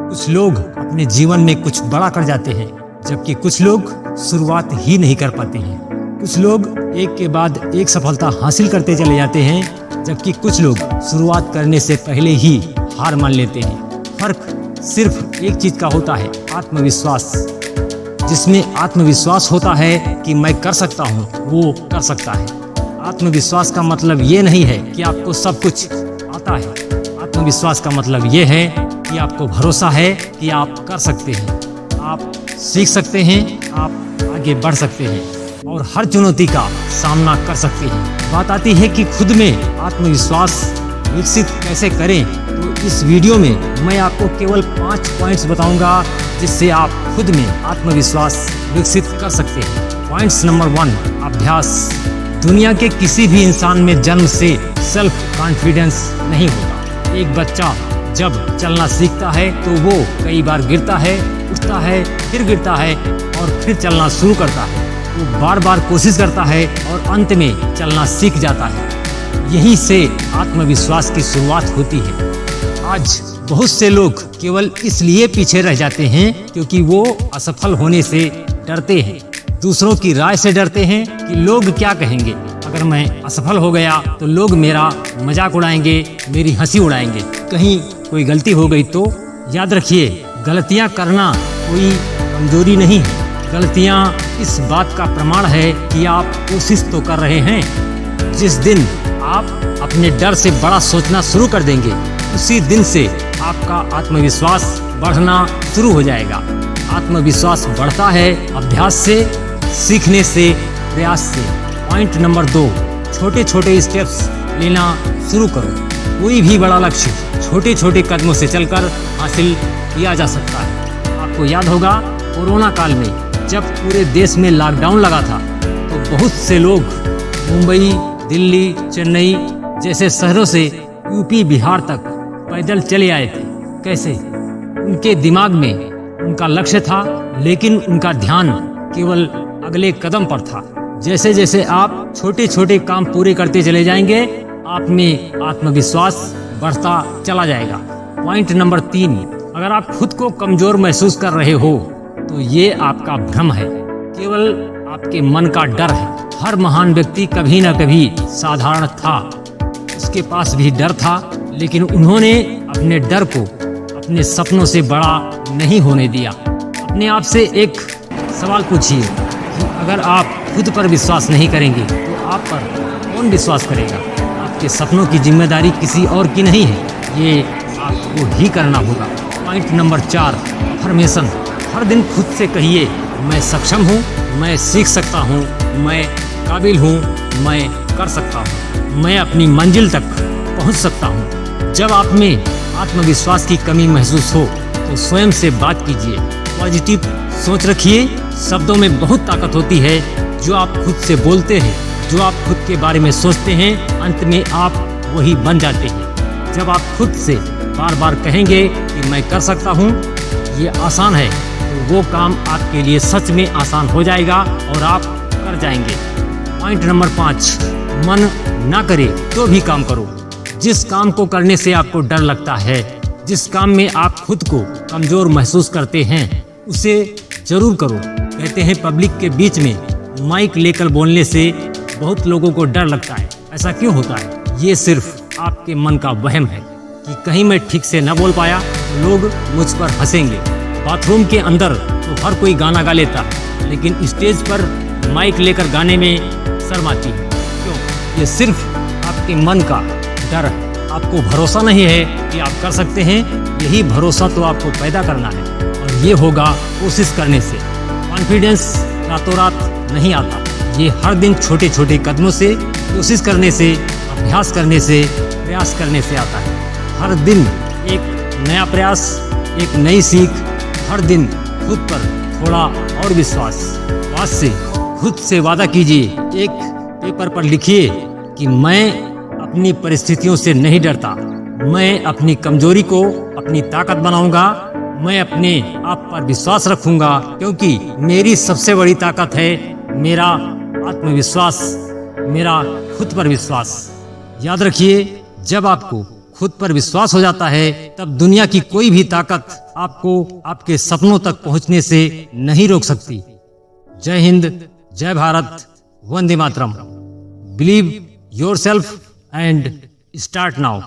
कुछ लोग अपने जीवन में कुछ बड़ा कर जाते हैं, जबकि कुछ लोग शुरुआत ही नहीं कर पाते हैं। कुछ लोग एक के बाद एक सफलता हासिल करते चले जाते हैं, जबकि कुछ लोग शुरुआत करने से पहले ही हार मान लेते हैं। फर्क सिर्फ एक चीज का होता है, आत्मविश्वास। जिसमें आत्मविश्वास होता है कि मैं कर सकता हूँ, वो कर सकता है। आत्मविश्वास का मतलब ये नहीं है कि आपको सब कुछ आता है। आत्मविश्वास का मतलब ये है कि आपको भरोसा है कि आप कर सकते हैं, आप सीख सकते हैं, आप आगे बढ़ सकते हैं और हर चुनौती का सामना कर सकते हैं। बात आती है कि खुद में आत्मविश्वास विकसित कैसे करें, तो इस वीडियो में मैं आपको केवल 5 पॉइंट्स बताऊंगा जिससे आप खुद में आत्मविश्वास विकसित कर सकते हैं। पॉइंट्स नंबर 1, अभ्यास। दुनिया के किसी भी इंसान में जन्म से सेल्फ कॉन्फिडेंस नहीं होता। एक बच्चा जब चलना सीखता है तो वो कई बार गिरता है, उठता है, फिर गिरता है और फिर चलना शुरू करता है। वो बार बार कोशिश करता है और अंत में चलना सीख जाता है। यहीं से आत्मविश्वास की शुरुआत होती है। आज बहुत से लोग केवल इसलिए पीछे रह जाते हैं क्योंकि वो असफल होने से डरते हैं, दूसरों की राय से डरते हैं कि लोग क्या कहेंगे। अगर मैं असफल हो गया तो लोग मेरा मजाक उड़ाएंगे, मेरी हंसी उड़ाएंगे। कहीं कोई गलती हो गई तो याद रखिए, गलतियां करना कोई कमजोरी नहीं है। गलतियां इस बात का प्रमाण है कि आप कोशिश तो कर रहे हैं। जिस दिन आप अपने डर से बड़ा सोचना शुरू कर देंगे, उसी दिन से आपका आत्मविश्वास बढ़ना शुरू हो जाएगा। आत्मविश्वास बढ़ता है अभ्यास से, सीखने से, प्रयास से। पॉइंट नंबर 2, छोटे छोटे स्टेप्स लेना शुरू करो। कोई भी बड़ा लक्ष्य छोटे छोटे कदमों से चलकर हासिल किया जा सकता है। आपको याद होगा, कोरोना काल में जब पूरे देश में लॉकडाउन लगा था तो बहुत से लोग मुंबई, दिल्ली, चेन्नई जैसे शहरों से यूपी, बिहार तक पैदल चले आए थे। कैसे? उनके दिमाग में उनका लक्ष्य था, लेकिन उनका ध्यान केवल अगले कदम पर था। जैसे जैसे आप छोटे छोटे काम पूरे करते चले जाएंगे, आप में आत्मविश्वास बढ़ता चला जाएगा। पॉइंट नंबर 3, अगर आप खुद को कमजोर महसूस कर रहे हो तो ये आपका भ्रम है, केवल आपके मन का डर है। हर महान व्यक्ति कभी न कभी साधारण था, उसके पास भी डर था, लेकिन उन्होंने अपने डर को अपने सपनों से बड़ा नहीं होने दिया। अपने आप से एक सवाल पूछिए कि अगर आप खुद पर विश्वास नहीं करेंगे तो आप पर कौन विश्वास करेगा? आपके सपनों की जिम्मेदारी किसी और की नहीं है, ये आपको ही करना होगा। Point number 4, affirmation. हर दिन खुद से कहिए, मैं सक्षम हूँ, मैं सीख सकता हूँ, मैं काबिल हूँ, मैं कर सकता हूँ, मैं अपनी मंजिल तक पहुँच सकता हूँ। जब आप में आत्मविश्वास की कमी महसूस हो तो स्वयं से बात कीजिए, पॉजिटिव सोच रखिए। शब्दों में बहुत ताकत होती है। जो आप खुद से बोलते हैं, जो आप खुद के बारे में सोचते हैं, अंत में आप वही बन जाते हैं। जब आप खुद से बार बार कहेंगे कि मैं कर सकता हूँ, ये आसान है, तो वो काम आपके लिए सच में आसान हो जाएगा और आप कर जाएंगे। पॉइंट नंबर 5, मन ना करे तो भी काम करो। जिस काम को करने से आपको डर लगता है, जिस काम में आप खुद को कमजोर महसूस करते हैं, उसे जरूर करो। कहते हैं पब्लिक के बीच में माइक लेकर बोलने से बहुत लोगों को डर लगता है। ऐसा क्यों होता है? ये सिर्फ आपके मन का वहम है कि कहीं मैं ठीक से न बोल पाया तो लोग मुझ पर हंसेंगे। बाथरूम के अंदर तो हर कोई गाना गा लेता है, लेकिन स्टेज पर माइक लेकर गाने में शर्म आती है। क्यों? ये सिर्फ आपके मन का डर है। आपको भरोसा नहीं है कि आप कर सकते हैं। यही भरोसा तो आपको पैदा करना है, और ये होगा कोशिश करने से। कॉन्फिडेंस रातों रात नहीं आता, ये हर दिन छोटे छोटे कदमों से, कोशिश करने से, अभ्यास करने से, प्रयास करने से आता है। हर दिन एक नया प्रयास, एक नई सीख। हर दिन खुद पर थोड़ा और विश्वास से खुद से वादा कीजिए। एक पेपर पर लिखिए कि मैं अपनी परिस्थितियों से नहीं डरता, मैं अपनी कमजोरी को अपनी ताकत बनाऊंगा, मैं अपने आप पर विश्वास रखूंगा, क्योंकि मेरी सबसे बड़ी ताकत है मेरा आत्मविश्वास, मेरा खुद पर विश्वास। याद रखिए, जब आपको खुद पर विश्वास हो जाता है, तब दुनिया की कोई भी ताकत आपको आपके सपनों तक पहुंचने से नहीं रोक सकती। जय हिंद, जय भारत, वंदे मातरम। Believe yourself and start now.